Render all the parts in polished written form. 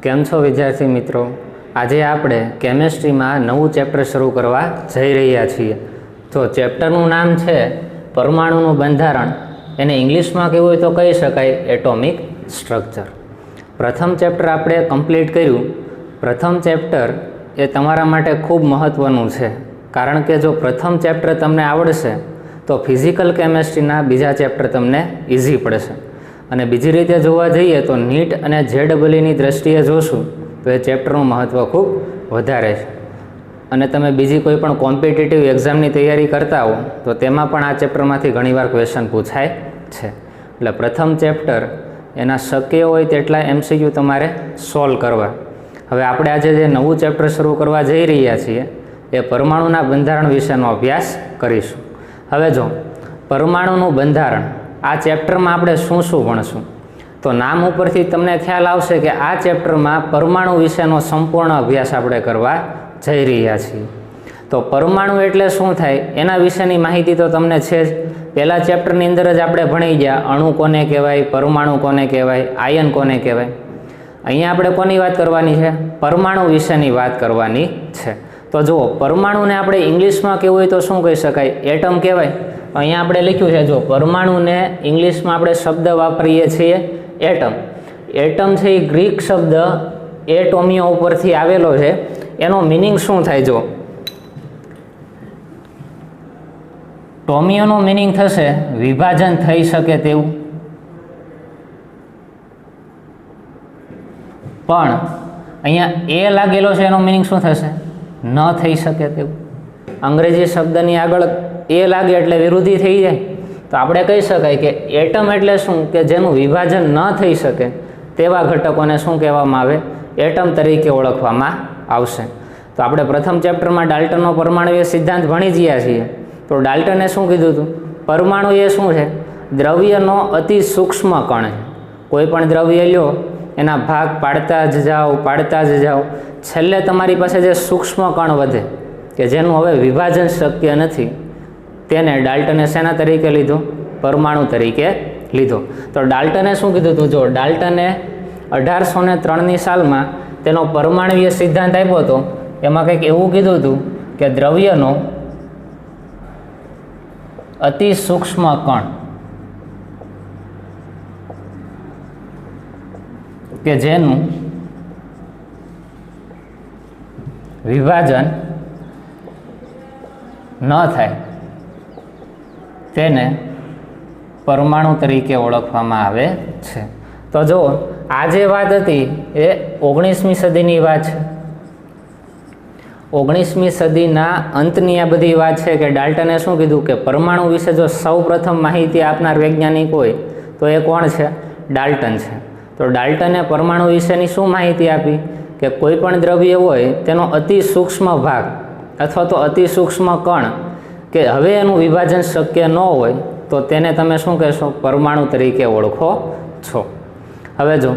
કેમ છો વિદ્યાર્થી મિત્રો? આજે આપણે કેમેસ્ટ્રીમાં નવું ચેપ્ટર શરૂ કરવા જઈ રહ્યા છીએ. તો ચેપ્ટરનું નામ છે પરમાણુનું બંધારણ. એને ઇંગ્લિશમાં કહેવું હોય તો કહી શકાય એટોમિક સ્ટ્રક્ચર. પ્રથમ ચેપ્ટર આપણે કમ્પ્લીટ કર્યું. પ્રથમ ચેપ્ટર એ તમારા માટે ખૂબ મહત્ત્વનું છે, કારણ કે જો પ્રથમ ચેપ્ટર તમને આવડશે તો ફિઝિકલ કેમેસ્ટ્રીના બીજા ચેપ્ટર તમને ઇઝી પડશે. અને બીજી રીતે જોવા જઈએ તો નીટ અને JEEની દ્રષ્ટિએ જોશું તો એ ચેપ્ટરનું મહત્ત્વ ખૂબ વધારે છે. અને તમે બીજી કોઈ પણ કોમ્પિટિટિવ એક્ઝામની તૈયારી કરતા હો તો તેમાં પણ આ ચેપ્ટરમાંથી ઘણીવાર ક્વેશ્ચન પૂછાય છે. એટલે પ્રથમ ચેપ્ટર એના શક્ય હોય તેટલા MCQ તમારે સોલ્વ કરવા. હવે આપણે આજે જે નવું ચેપ્ટર શરૂ કરવા જઈ રહ્યા છીએ એ પરમાણુના બંધારણ વિશેનો અભ્યાસ કરીશું. હવે જો પરમાણુનું બંધારણ આ ચેપ્ટરમાં આપણે શું શું ભણશું, તો નામ ઉપરથી તમને ખ્યાલ આવશે કે આ ચેપ્ટરમાં પરમાણુ વિશેનો સંપૂર્ણ અભ્યાસ આપણે કરવા જઈ રહ્યા છીએ. તો પરમાણુ એટલે શું થાય એના વિશેની માહિતી તો તમને છે જ. પહેલા ચેપ્ટરની અંદર જ આપણે ભણી ગયા અણુ કોને કહેવાય, પરમાણુ કોને કહેવાય, આયન કોને કહેવાય. અહીંયા આપણે કોની વાત કરવાની છે? પરમાણુ વિશેની વાત કરવાની છે. તો જુઓ, પરમાણુને આપણે ઇંગ્લિશમાં કહેવું હોય તો શું કહી શકાય? એટમ કહેવાય. અહીંયા આપણે લખ્યું છે, જો પરમાણુને ઇંગ્લિશમાં આપણે શબ્દ વાપરીએ છીએ એટમ. એટમ છે એ ગ્રીક શબ્દ એટોમિયો ઉપરથી આવેલો છે. એનો મિનિંગ શું થાય? જો ટોમિયોનો મિનિંગ થશે વિભાજન થઈ શકે તેવું, પણ અહીંયા એ લાગેલો છે એનો મિનિંગ શું થશે? ન થઈ શકે તેવું. અંગ્રેજી શબ્દની આગળ એ લાગે એટલે વિરોધી થઈ જાય. તો આપણે કહી શકાય કે એટમ એટલે શું? કે જેનું વિભાજન ન થઈ શકે તેવા ઘટકોને શું કહેવામાં આવે? એટમ તરીકે ઓળખવામાં આવશે. તો આપણે પ્રથમ ચેપ્ટરમાં ડાલ્ટનનો પરમાણુય સિદ્ધાંત ભણી ગયા છીએ. તો ડાલ્ટને શું કીધું હતું? પરમાણુ એ શું છે? દ્રવ્યનો અતિ સૂક્ષ્મ કણ છે. કોઈ પણ દ્રવ્ય લ્યો, એના ભાગ પાડતા જ જાઓ, છેલ્લે તમારી પાસે જે સૂક્ષ્મ કણ વધે કે જેનું હવે વિભાજન શક્ય નથી, તેને ડાલ્ટને શેના તરીકે લીધો? પરમાણુ તરીકે લીધો. તો ડાલ્ટને શું કીધું હતું? જો ડાલ્ટને 1803ની સાલમાં તેનો પરમાણુય સિદ્ધાંત આપ્યો હતો. એમાં કંઈક એવું કીધું હતું કે દ્રવ્યનો અતિ સૂક્ષ્મ કણ કે જેનું વિભાજન ન થાય તેને પરમાણુ તરીકે ઓળખવામાં આવે છે. તો જો આ જે વાત હતી એ 19મી સદીની વાત છે. 19મી સદીના અંતની આ બધી વાત છે કે ડાલ્ટને શું કીધું કે પરમાણુ વિશે જો સૌ પ્રથમ માહિતી આપનાર વૈજ્ઞાનિક હોય તો એ કોણ છે? ડાલ્ટન છે. તો ડાલ્ટને પરમાણુ વિશેની શું માહિતી આપી? કે કોઈ પણ દ્રવ્ય હોય તેનો અતિ સૂક્ષ્મ ભાગ અથવા તો અતિ સૂક્ષ્મ કણ કે હવે એનું વિભાજન શક્ય ન હોય તો તેને તમે શું કહેશો? પરમાણુ તરીકે ઓળખો છો. હવે જો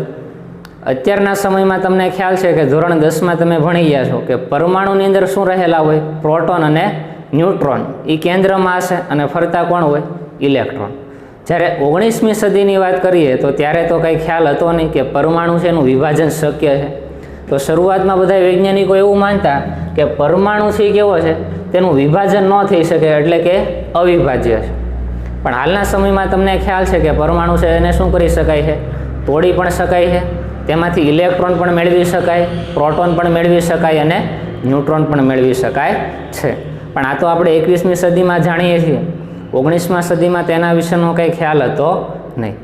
અત્યારના સમયમાં તમને ખ્યાલ છે કે ધોરણ 10માં તમે ભણી ગયા છો કે પરમાણુની અંદર શું રહેલા હોય? પ્રોટોન અને ન્યુટ્રોન. એ કેન્દ્રમાં હશે અને ફરતા કોણ હોય? ઇલેક્ટ્રોન. જ્યારે 19મી સદીની વાત કરીએ તો ત્યારે તો કંઈ ખ્યાલ હતો નહીં કે પરમાણુ છે એનું વિભાજન શક્ય છે. તો શરૂઆતમાં બધા વૈજ્ઞાનિકો એવું માનતા કે પરમાણુ છે કેવો છે? તેનું વિભાજન ન થઈ શકે એટલે કે અવિભાજ્ય છે. પણ હાલના સમયમાં તમને ખ્યાલ છે કે પરમાણુ છે એને શું કરી શકાય છે? તોડી પણ શકાય છે. તેમાંથી ઇલેક્ટ્રોન પણ મેળવી શકાય, પ્રોટોન પણ મેળવી શકાય અને ન્યુટ્રોન પણ મેળવી શકાય છે. પણ આ તો આપણે 21મી સદીમાં જાણીએ છીએ. 19મા સદીમાં તેના વિશેનો કંઈ ખ્યાલ હતો નહીં.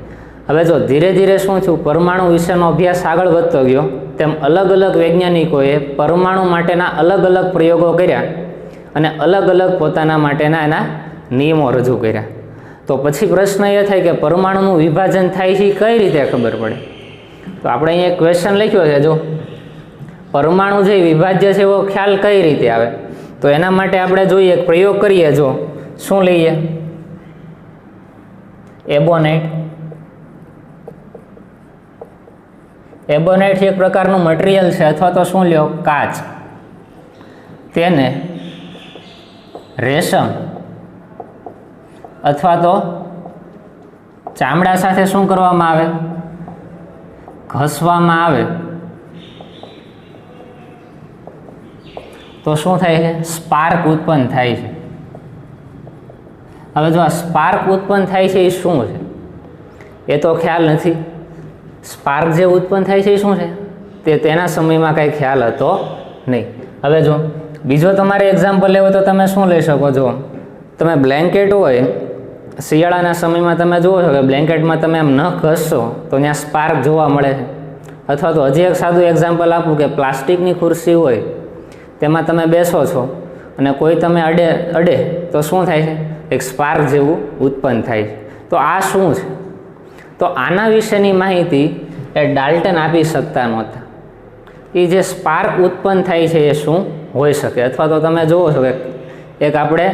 હવે જો ધીરે ધીરે શું થયું? પરમાણુ વિશેનો અભ્યાસ આગળ વધતો ગયો તેમ અલગ અલગ વૈજ્ઞાનિકોએ પરમાણુ માટેના અલગ અલગ પ્રયોગો કર્યા અને અલગ અલગ પોતાના માટેના એના નિયમો રજૂ કર્યા. તો પછી પ્રશ્ન એ થાય કે પરમાણુનું વિભાજન થાય છે કઈ રીતે ખબર પડે? તો આપણે અહીંયા એક ક્વેશ્ચન લખ્યો છે, જો પરમાણુ જે વિભાજ્ય છે એવો ખ્યાલ કઈ રીતે આવે? તો એના માટે આપણે જોઈએ, એક પ્રયોગ કરીએ. જો શું લઈએ? એબોનાઇટ. એબોનાઇટ એક પ્રકારનું મટીરિયલ છે અથવા તો શું લ્યો? કાચ. તેને રેશમ અથવા તો ચામડા સાથે શું કરવામાં આવે? ઘસવામાં આવે તો શું થાય છે? સ્પાર્ક ઉત્પન્ન થાય છે. હવે જો આ સ્પાર્ક ઉત્પન્ન થાય છે એ શું છે એ તો ખ્યાલ નથી. સ્પાર્ક જે ઉત્પન્ન થાય છે એ શું છે તેના સમયમાં કાંઈ ખ્યાલ હતો નહીં. હવે જો બીજો તમારે એક્ઝામ્પલ લેવો તો તમે શું લઈ શકો છો? તમે બ્લેન્કેટ હોય શિયાળાના સમયમાં તમે જુઓ છો કે બ્લેન્કેટમાં તમે એમ નખ ઘસશો તો ત્યાં સ્પાર્ક જોવા મળે છે. અથવા તો હજી એક સાદું એક્ઝામ્પલ આપું કે પ્લાસ્ટિકની ખુરશી હોય તેમાં તમે બેસો છો અને કોઈ તમે અડે તો શું થાય છે? એક સ્પાર્ક જેવું ઉત્પન્ન થાય છે. તો આ શું છે? તો આના વિશેની માહિતી એ ડાલ્ટન આપી શકતા નહોતા. એ જે સ્પાર્ક ઉત્પન્ન થાય છે એ શું હોઈ શકે? અથવા તો તમે જુઓ છો કે એક આપણે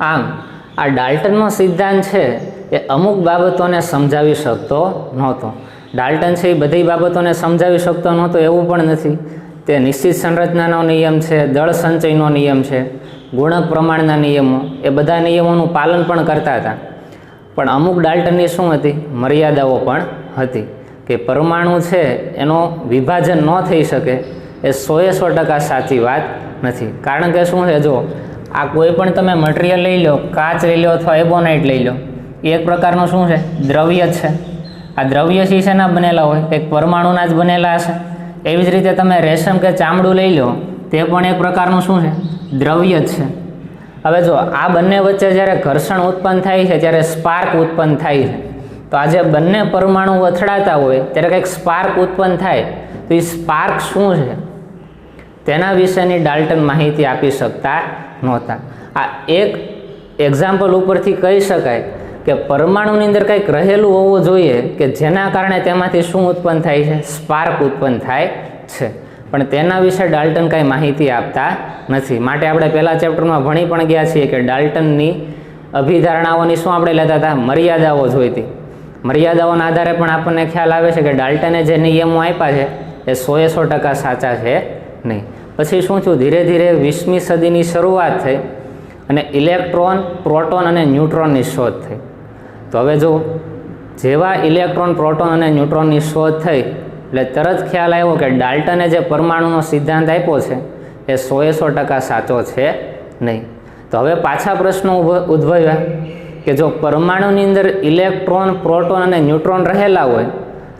આમ આ ડાલ્ટનનો સિદ્ધાંત છે એ અમુક બાબતોને સમજાવી શકતો નહોતો. ડાલ્ટન છે એ બધી બાબતોને સમજાવી શકતો નહોતો એવું પણ નથી. તે નિશ્ચિત સંરચનાનો નિયમ છે, દળ સંચયનો નિયમ છે, ગુણક પ્રમાણના નિયમો, એ બધા નિયમોનું પાલન પણ કરતા હતા. પણ અમુક ડાલ્ટનની શું હતી? મર્યાદાઓ પણ હતી કે પરમાણુ છે એનો વિભાજન ન થઈ શકે એ 100% સાચી વાત નથી. કારણ કે શું છે, જો આ કોઈ પણ તમે મટીરિયલ લઈ લો, કાચ લઈ લો અથવા એબોનાઇટ લઈ લો, એ એક પ્રકારનું શું છે? દ્રવ્ય છે. આ દ્રવ્ય શેના બનેલા હોય? એક પરમાણુના જ બનેલા હશે. એવી જ રીતે તમે રેશમ કે ચામડું લઈ લો, તે પણ એક પ્રકારનું શું છે? દ્રવ્ય જ છે. હવે જો આ બંને વચ્ચે જ્યારે ઘર્ષણ ઉત્પન્ન થાય છે ત્યારે સ્પાર્ક ઉત્પન્ન થાય છે. તો આ જે બંને પરમાણુ અથડાતા હોય ત્યારે કંઈક સ્પાર્ક ઉત્પન્ન થાય, તો એ સ્પાર્ક શું છે તેના વિશેની ડાલ્ટન માહિતી આપી શકતા નહોતા. આ એક એક્ઝામ્પલ ઉપરથી કહી શકાય કે પરમાણુની અંદર કંઈક રહેલું હોવું જોઈએ કે જેના કારણે તેમાંથી શું ઉત્પન્ન થાય છે? સ્પાર્ક ઉત્પન્ન થાય છે. પણ તેના વિશે ડાલ્ટન કાંઈ માહિતી આપતા નથી. માટે આપણે પહેલા ચેપ્ટરમાં ભણી પણ ગયા છીએ કે ડાલ્ટનની અભિધારણાઓની શું આપણે લેતા હતા? મર્યાદાઓ જોઈતી. મર્યાદાઓના આધારે પણ આપણને ખ્યાલ આવે છે કે ડાલ્ટને જે નિયમો આપ્યા છે એ 100% સાચા છે નહીં. પછી શું થયું? ધીરે ધીરે 20મી સદીની શરૂઆત થઈ અને ઇલેક્ટ્રોન, પ્રોટોન અને ન્યુટ્રોનની શોધ થઈ. તો હવે જો જેવા ઇલેક્ટ્રોન, પ્રોટોન અને ન્યુટ્રોનની શોધ થઈ એટલે તરત ખ્યાલ આવ્યો કે ડાલ્ટને જે પરમાણુનો સિદ્ધાંત આપ્યો છે એ 100% સાચો છે નહીં. તો હવે પાછા પ્રશ્નો ઉદ્ભવ્યા કે જો પરમાણુની અંદર ઇલેક્ટ્રોન, પ્રોટોન અને ન્યુટ્રોન રહેલા હોય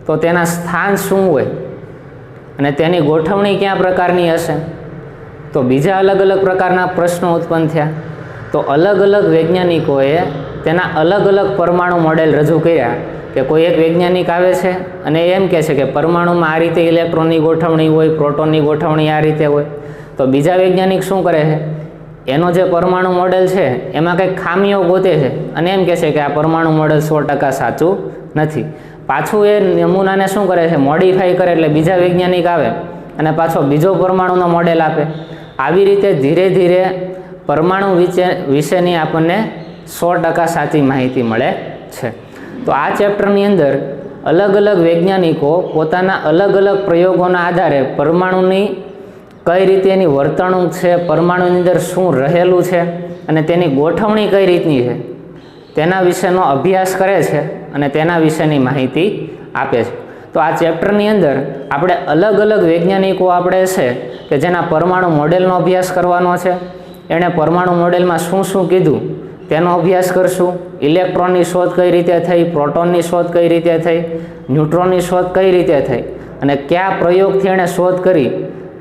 તો તેના સ્થાન શું હોય અને તેની ગોઠવણી કયા પ્રકારની હશે? તો બીજા અલગ અલગ પ્રકારના પ્રશ્નો ઉત્પન્ન થયા. તો અલગ અલગ વૈજ્ઞાનિકોએ તેના અલગ અલગ પરમાણુ મોડેલ રજૂ કર્યા. કે કોઈ એક વૈજ્ઞાનિક આવે છે અને એમ કહે છે કે પરમાણુમાં આ રીતે ઇલેક્ટ્રોનની ગોઠવણી હોય, પ્રોટોનની ગોઠવણી આ રીતે હોય. તો બીજા વૈજ્ઞાનિક શું કરે છે? એનો જે પરમાણુ મોડેલ છે એમાં કંઈક ખામીઓ ગોતે છે અને એમ કહે છે કે આ પરમાણુ મોડેલ 100% સાચું નથી. પાછું એ નમૂનાને શું કરે છે? મોડિફાઈ કરે. એટલે બીજા વૈજ્ઞાનિક આવે અને પાછો બીજો પરમાણુનો મોડેલ આપે. આવી રીતે ધીરે ધીરે પરમાણુ વિશેની આપણને 100% સાચી માહિતી મળે છે. તો આ ચેપ્ટરની અંદર અલગ અલગ વૈજ્ઞાનિકો પોતાના અલગ અલગ પ્રયોગોના આધારે પરમાણુની કઈ રીતે એની વર્તણૂક છે, પરમાણુની અંદર શું રહેલું છે અને તેની ગોઠવણી કઈ રીતની છે તેના વિશેનો અભ્યાસ કરે છે અને તેના વિશેની માહિતી આપે છે. તો આ ચેપ્ટરની અંદર આપણે અલગ અલગ વૈજ્ઞાનિકો આપણે છે કે જેના પરમાણુ મોડેલનો અભ્યાસ કરવાનો છે. એણે પરમાણુ મોડેલમાં શું શું કીધું તેનો અભ્યાસ કરશું. ઇલેક્ટ્રોનની શોધ કઈ રીતે થઈ, પ્રોટોનની શોધ કઈ રીતે થઈ, ન્યુટ્રોનની શોધ કઈ રીતે થઈ અને કયા પ્રયોગથી એણે શોધ કરી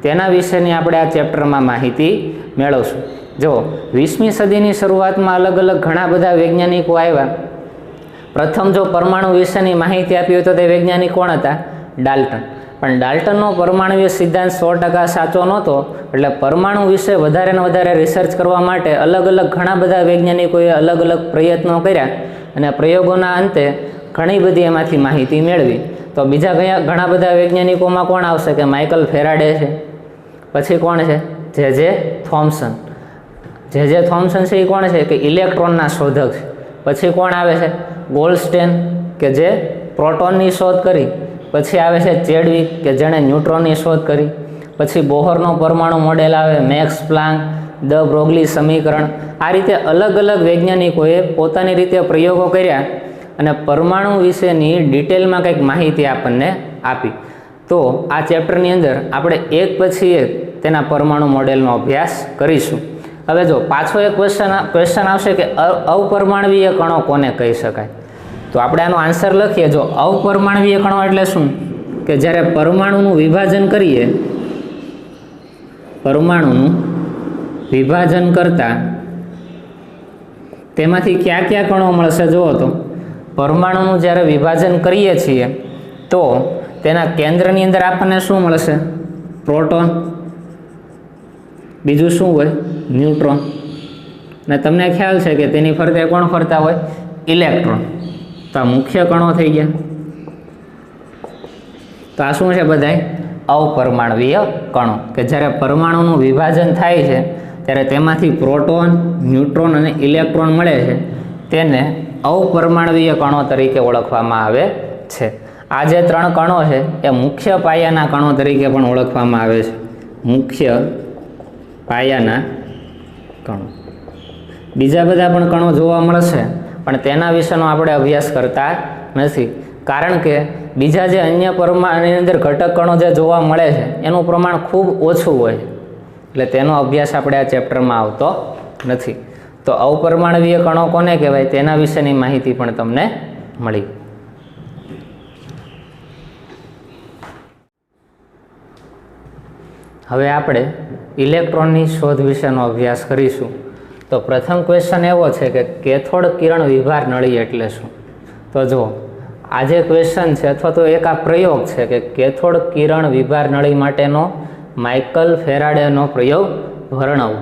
તેના વિશેની આપણે આ ચેપ્ટરમાં માહિતી મેળવશું. જો 20મી સદીની શરૂઆતમાં અલગ અલગ ઘણા બધા વૈજ્ઞાનિકો આવ્યા. પ્રથમ જો પરમાણુ વિશેની માહિતી આપી હોય તો તે વૈજ્ઞાનિક કોણ હતા? ડાલ્ટન. પણ ડાલ્ટનનો પરમાણુય સિદ્ધાંત 100% સાચો નહોતો. એટલે પરમાણુ વિશે વધારે ને વધારે રિસર્ચ કરવા માટે અલગ અલગ ઘણા બધા વૈજ્ઞાનિકોએ અલગ અલગ પ્રયત્નો કર્યા અને પ્રયોગોના અંતે ઘણી બધી એમાંથી માહિતી મેળવી. તો બીજા ઘણા બધા વૈજ્ઞાનિકોમાં કોણ આવશે? કે માઇકલ ફેરાડે છે, પછી કોણ છે? જે થોમ્સન. જે થોમ્સન છે એ કોણ છે કે ઇલેક્ટ્રોનના શોધક છે. પછી કોણ આવે છે? ગોલ્ડસ્ટેન કે જે પ્રોટોનની શોધ કરી. પછી આવે છે ચેડવિક કે જેણે ન્યુટ્રોનની શોધ કરી. પછી બોહરનો પરમાણુ મોડેલ આવે, મેક્સ પ્લાન્ક, દ બ્રોગલી સમીકરણ. આ રીતે અલગ અલગ વૈજ્ઞાનિકોએ પોતાની રીતે પ્રયોગો કર્યા અને પરમાણુ વિશેની ડિટેલમાં કંઈક માહિતી આપણને આપી. તો આ ચેપ્ટરની અંદર આપણે એક પછી એક તેના પરમાણુ મોડેલનો અભ્યાસ કરીશું. હવે જો પાછો એક ક્વેશ્ચન આવશે કે અપરમાણવીય કણો કોને કહી શકાય? તો આપણે આનો આન્સર લખીએ. જો અપરમાણવીય કણો એટલે શું? કે જ્યારે પરમાણુનું વિભાજન કરીએ, પરમાણુનું વિભાજન કરતા તેમાંથી કયા કયા કણો મળશે? જુઓ તો પરમાણુનું જ્યારે વિભાજન કરીએ છીએ તો તેના કેન્દ્રની અંદર આપણને શું મળશે? પ્રોટોન. બીજું શું હોય? ન્યુટ્રોન. અને તમને ખ્યાલ છે કે તેની ફરતે કોણ ફરતા હોય? ઇલેક્ટ્રોન. તો આ મુખ્ય કણો થઈ ગયા. તો આ શું છે? બધાય અપરમાણવીય કણો કે જ્યારે પરમાણુનું વિભાજન થાય છે ત્યારે તેમાંથી પ્રોટોન, ન્યુટ્રોન અને ઇલેક્ટ્રોન મળે છે. તેને અપરમાણવીય કણો તરીકે ઓળખવામાં આવે છે. આ જે 3 કણો છે એ મુખ્ય પાયાના કણો તરીકે પણ ઓળખવામાં આવે છે. મુખ્ય પાયાના કણો. બીજા બધા પણ કણો જોવા મળશે પણ તેના વિશેનો આપણે અભ્યાસ કરતા નથી, કારણ કે બીજા જે અન્ય પરમાણુની અંદર ઘટક કણો જે જોવા મળે છે એનું પ્રમાણ ખૂબ ઓછું હોય, એટલે તેનો અભ્યાસ આપણે આ ચેપ્ટરમાં આવતો નથી. તો અપરમાણવીય કણો કોને કહેવાય તેના વિશેની માહિતી પણ તમને મળી. હવે આપણે ઇલેક્ટ્રોનની શોધ વિશેનો અભ્યાસ કરીશું. તો પ્રથમ ક્વેશ્ચન એવો છે કે કેથોડ કિરણ વિભાર નળી એટલે શું? તો જો આ જે ક્વેશ્ચન છે અથવા તો એક આ પ્રયોગ છે કે કેથોડ કિરણ વિભાર નળી માટેનો માઇકલ ફેરાડેનો પ્રયોગ વર્ણવો.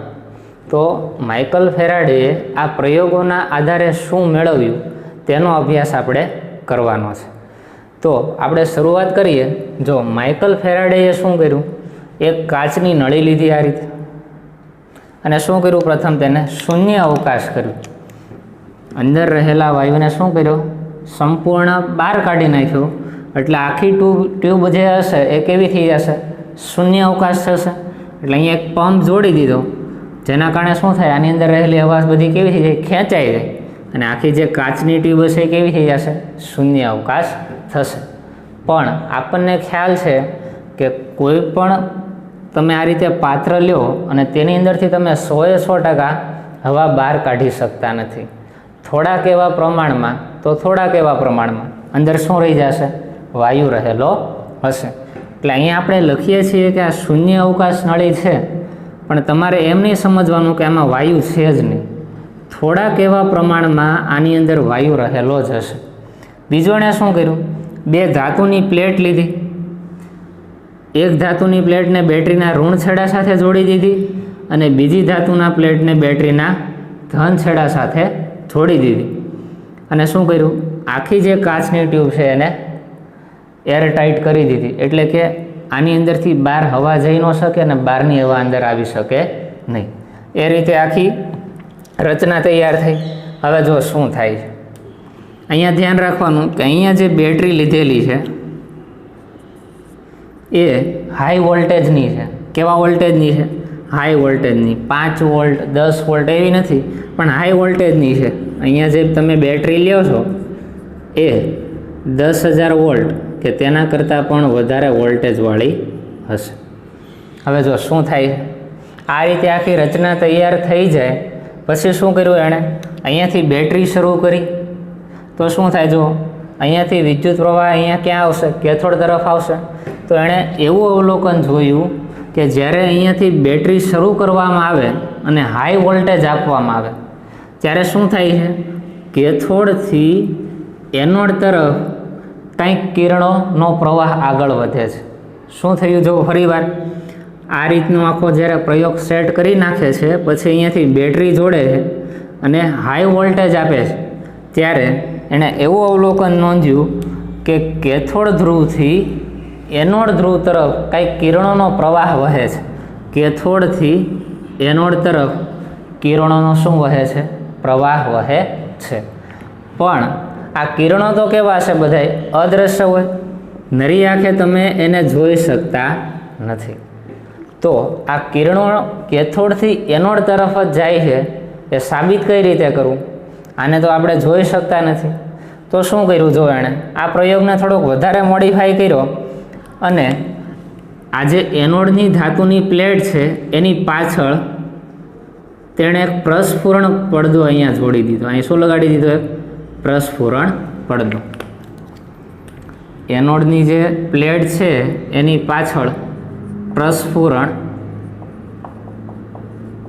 તો માઇકલ ફેરાડેએ આ પ્રયોગોના આધારે શું મેળવ્યું તેનો અભ્યાસ આપણે કરવાનો છે. તો આપણે શરૂઆત કરીએ. જો માઇકલ ફેરાડેએ શું કર્યું? એક કાચની નળી લીધી આ રીતે અને શું કર્યું? પ્રથમ તેને શૂન્ય અવકાશ કર્યું. અંદર રહેલા વાયુને શું કર્યો? સંપૂર્ણ બહાર કાઢી નાખ્યું. એટલે આખી ટ્યુબ જે હશે એ કેવી થઈ જશે? શૂન્ય અવકાશ થશે. એટલે અહીંયા એક પંપ જોડી દીધો, જેના કારણે શું થાય? આની અંદર રહેલી હવા બધી કેવી થઈ જાય? ખેંચાઈ જાય અને આખી જે કાચની ટ્યુબ હશે એ કેવી થઈ જશે? શૂન્ય અવકાશ થશે. પણ આપણને ખ્યાલ છે કે કોઈ પણ તમે આ રીતે પાત્ર લ્યો અને તેની અંદરથી તમે 100% હવા બહાર કાઢી શકતા નથી. થોડાક એવા પ્રમાણમાં તો થોડાક એવા પ્રમાણમાં અંદર શું રહી જશે? વાયુ રહેલો હશે. એટલે અહીંયા આપણે લખીએ છીએ કે આ શૂન્ય અવકાશ નળી છે, પણ તમારે એમ નહીં સમજવાનું કે આમાં વાયુ છે જ નહીં. થોડાક એવા પ્રમાણમાં આની અંદર વાયુ રહેલો જ હશે. બીજું એણે શું કર્યું? 2 ધાતુની પ્લેટ લીધી. એક ધાતુની પ્લેટને બેટરીના ઋણ છેડા સાથે જોડી દીધી અને બીજી ધાતુના પ્લેટને બેટરીના ધન છેડા સાથે જોડી દીધી. અને શું કર્યું? આખી જે કાચની ટ્યુબ છે એને એરટાઈટ કરી દીધી. એટલે કે આની અંદરથી બહાર હવા જઈ ન શકે અને બહારની હવા અંદર આવી શકે નહીં. એ રીતે આખી રચના તૈયાર થઈ. હવે જો શું થાય છે, અહીંયા ધ્યાન રાખવાનું કે અહીંયા જે બેટરી લીધેલી છે એ હાઈ વોલ્ટેજની છે. કેવા વોલ્ટેજની છે? હાઈ વોલ્ટેજની. 5 વોલ્ટ 10 વોલ્ટ એવી નથી, પણ હાઈ વોલ્ટેજની છે. અહીંયા જે તમે બેટરી લ્યો છો એ 10,000 વોલ્ટ કે તેના કરતાં પણ વધારે વોલ્ટેજવાળી હશે. હવે જો શું થાય? આ રીતે આખી રચના તૈયાર થઈ જાય પછી શું કર્યું એણે? અહીંયાથી બેટરી શરૂ કરી. તો શું થાય? જો અહીંયાથી વિદ્યુત પ્રવાહ અહીંયા ક્યાં આવશે? કેથોડ તરફ આવશે. તો એણે એવું અવલોકન જોયું કે જ્યારે અહીંયાથી બેટરી શરૂ કરવામાં આવે અને હાઈ વોલ્ટેજ આપવામાં આવે ત્યારે શું થાય છે? કેથોડથી એનોડ તરફ કંઈક કિરણોનો પ્રવાહ આગળ વધે છે. શું થયું? જો ફરીવાર આ રીતનો આખો જ્યારે પ્રયોગ સેટ કરી નાખે છે પછી અહીંયાથી બેટરી જોડે છે અને હાઈ વોલ્ટેજ આપે છે ત્યારે એણે એવું અવલોકન નોંધ્યું કે કેથોડ ધ્રુવથી એનોડ ધ્રુવ તરફ કંઈક કિરણોનો પ્રવાહ વહે છે. કેથોડથી એનોડ તરફ કિરણોનો શું વહે છે? પ્રવાહ વહે છે. પણ આ કિરણો તો કેવા છે? બધાય અદ્રશ્ય હોય, નરી આંખે તમે એને જોઈ શકતા નથી. તો આ કિરણો કેથોડથી એનોડ તરફ જ જાય છે એ સાબિત કઈ રીતે કરવું? આને તો આપણે જોઈ શકતા નથી. તો શું કર્યું? જો એણે આ પ્રયોગને થોડોક વધારે મોડિફાઈ કર્યો અને આ જે એનોડની ધાતુની પ્લેટ છે એની પાછળ તેણે એક પ્રસ્ફુરણ પડદો અહીંયા જોડી દીધો. અહીં શું લગાડી દીધો? એક પ્રસ્ફુરણ પડદો. એનોડની જે પ્લેટ છે એની પાછળ પ્રસ્ફુરણ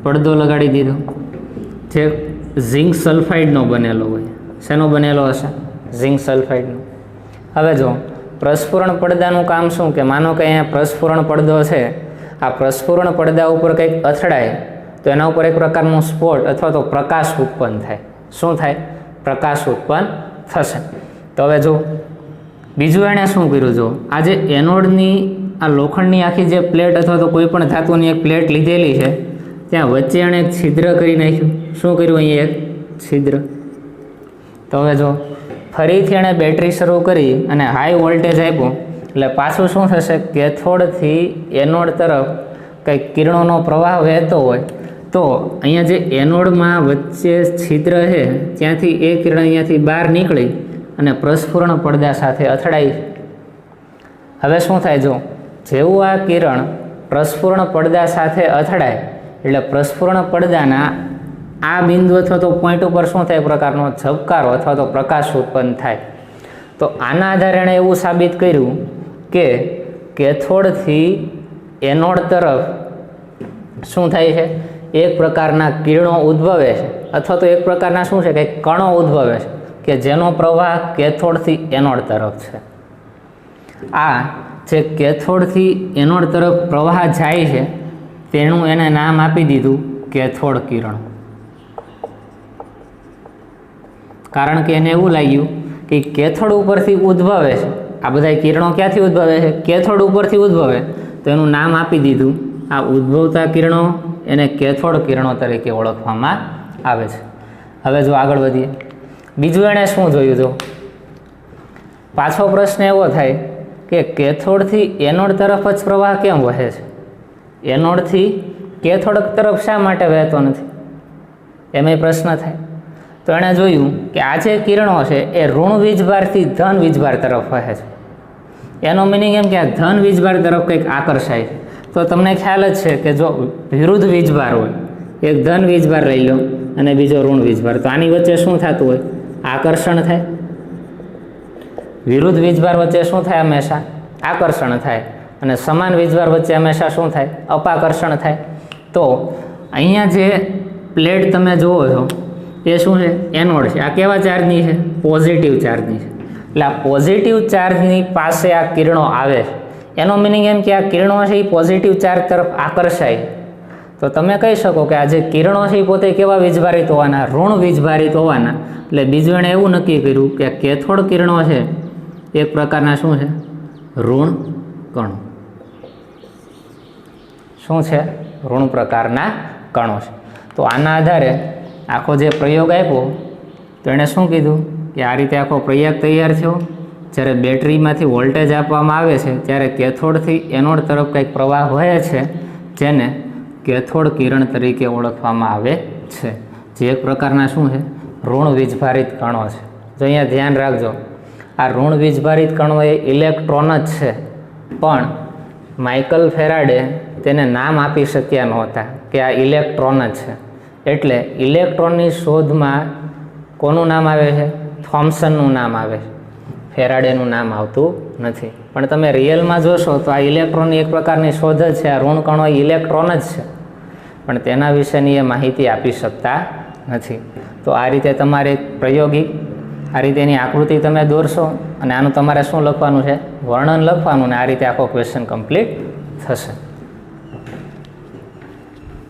પડદો લગાડી દીધો, જે ઝિંક સલ્ફાઇડનો બનેલો હોય. શેનો બનેલો હશે? ઝિંક સલ્ફાઇડનો. હવે જો પ્રસ્ફુરણ પડદાનું કામ શું કે માનો કે અહીંયા પ્રસ્ફુરણ પડદો છે, આ પ્રસ્ફુરણ પડદા ઉપર કંઈક અથડાય તો એના ઉપર એક પ્રકારનું સ્પોટ અથવા તો પ્રકાશ ઉત્પન્ન થાય. શું થાય? પ્રકાશ ઉત્પન્ન થશે. તો હવે જો બીજું એણે શું કર્યું? જો આ જે એનોડની આ લોખંડની આખી જે પ્લેટ અથવા તો કોઈ પણ ધાતુની એક પ્લેટ લીધેલી છે, ત્યાં વચ્ચે એણે એક છિદ્ર કરી નાખ્યું. શું કર્યું? અહીંયા એક છિદ્ર. તો હવે જો ફરીથી એણે બેટરી શરૂ કરી અને હાઈ વોલ્ટેજ આપ્યું એટલે પાછું શું થશે? કેથોડથી એનોડ તરફ કંઈક કિરણોનો પ્રવાહ વહેતો હોય તો અહીંયા જે એનોડમાં વચ્ચે છિદ્ર છે ત્યાંથી એ કિરણ અહીંયાથી બહાર નીકળી અને પ્રસ્ફુરણ પડદા સાથે અથડાય. હવે શું થાય? જો જેવું આ કિરણ પ્રસ્ફુરણ પડદા સાથે અથડાય એટલે પ્રસ્ફુરણ પડદાના આ બિંદુ અથવા તો પોઈન્ટ ઉપર શું થાય? પ્રકારનો ઝબકારો અથવા તો પ્રકાશ ઉત્પન્ન થાય. તો આના આધારે એણે એવું સાબિત કર્યું કે કેથોડથી એનોડ તરફ શું થાય છે? એક પ્રકારના કિરણો ઉદ્ભવે છે અથવા તો એક પ્રકારના શું છે કે કણો ઉદ્ભવે છે કે જેનો પ્રવાહ કેથોડથી એનોડ તરફ છે. આ જે કેથોડથી એનોડ તરફ પ્રવાહ જાય છે તેનું એને નામ આપી દીધું કેથોડ કિરણ. કારણ કે એને એવું લાગ્યું કે કેથોડ ઉપરથી ઉદ્ભવે છે, આ બધા કિરણો ક્યાંથી ઉદ્ભવે છે? કેથોડ ઉપરથી ઉદ્ભવે, તો એનું નામ આપી દીધું આ ઉદ્ભવતા કિરણો એને કેથોડ કિરણો તરીકે ઓળખવામાં આવે છે. હવે જો આગળ વધીએ, બીજું એણે શું જોયું? જો પાછો પ્રશ્ન એવો થાય કે કેથોડથી એનોડ તરફ જ પ્રવાહ કેમ વહે છે? એનોડથી કેથોડ તરફ શા માટે વહેતો નથી? એમાંય પ્રશ્ન થાય. તો એણે જોયું કે આ જે કિરણો છે એ ઋણ વીજભારથી ધન વીજભાર તરફ વહે છે. એનો મિનિંગ એમ કે આ ધન વીજભાર તરફ કંઈક આકર્ષાય. તો તમને ખ્યાલ જ છે કે જો વિરુદ્ધ વીજભાર હોય, એક ધન વીજભાર લઈ લો અને બીજો ઋણ વીજભાર, તો આની વચ્ચે શું થતું હોય? આકર્ષણ થાય. વિરુદ્ધ વીજભાર વચ્ચે શું થાય? હંમેશા આકર્ષણ થાય. અને સમાન વીજભાર વચ્ચે હંમેશા શું થાય? અપાકર્ષણ થાય. તો અહીંયા જે પ્લેટ તમે જુઓ છો એ શું છે? એનોડ છે. આ કેવા ચાર્જની છે? પોઝિટિવ ચાર્જની છે. એટલે આ પોઝિટિવ ચાર્જની પાસે આ કિરણો આવે છે. એનો મિનિંગ એમ કે આ કિરણો છે એ પોઝિટિવ ચાર્જ તરફ આકર્ષાય. તો તમે કહી શકો કે આ જે કિરણો છે એ પોતે કેવા વીજભારિત હોવાના? ઋણ વીજભારિત હોવાના. એટલે બીજું એણે એવું નક્કી કર્યું કે કેથોડ કિરણો છે એક પ્રકારના શું છે? ઋણ કણો. શું છે? ઋણ પ્રકારના કણો છે. તો આના આધારે આખો જે પ્રયોગ આપ્યો તો એણે શું કીધું કે આ રીતે આખો પ્રયોગ તૈયાર થયો. જ્યારે બેટરીમાંથી વોલ્ટેજ આપવામાં આવે છે ત્યારે કેથોડથી એનોડ તરફ કંઈક પ્રવાહ વહે છે જેને કેથોડ કિરણ તરીકે ઓળખવામાં આવે છે, જે એક પ્રકારના શું છે? ઋણ વીજભારિત કણો છે. જો અહીંયા ધ્યાન રાખજો, આ ઋણ વીજભારિત કણો એ ઇલેક્ટ્રોન જ છે, પણ માઇકલ ફેરાડે તેને નામ આપી શક્યા નહોતા કે આ ઇલેક્ટ્રોન જ છે. એટલે ઇલેક્ટ્રોનની શોધમાં કોનું નામ આવે છે? થોમ્સનનું નામ આવે છે, ફેરાડેનું નામ આવતું નથી. પણ તમે રિયલમાં જોશો તો આ ઇલેક્ટ્રોનની એક પ્રકારની શોધ જ છે. આ ઋણ કણો ઇલેક્ટ્રોન જ છે, પણ તેના વિશેની એ માહિતી આપી શકતા નથી. તો આ રીતે તમારે પ્રયોગિક આ રીતે એની આકૃતિ તમે દોરશો અને આનું તમારે શું લખવાનું છે? વર્ણન લખવાનું, ને આ રીતે આખો ક્વેશ્ચન કમ્પ્લીટ થશે.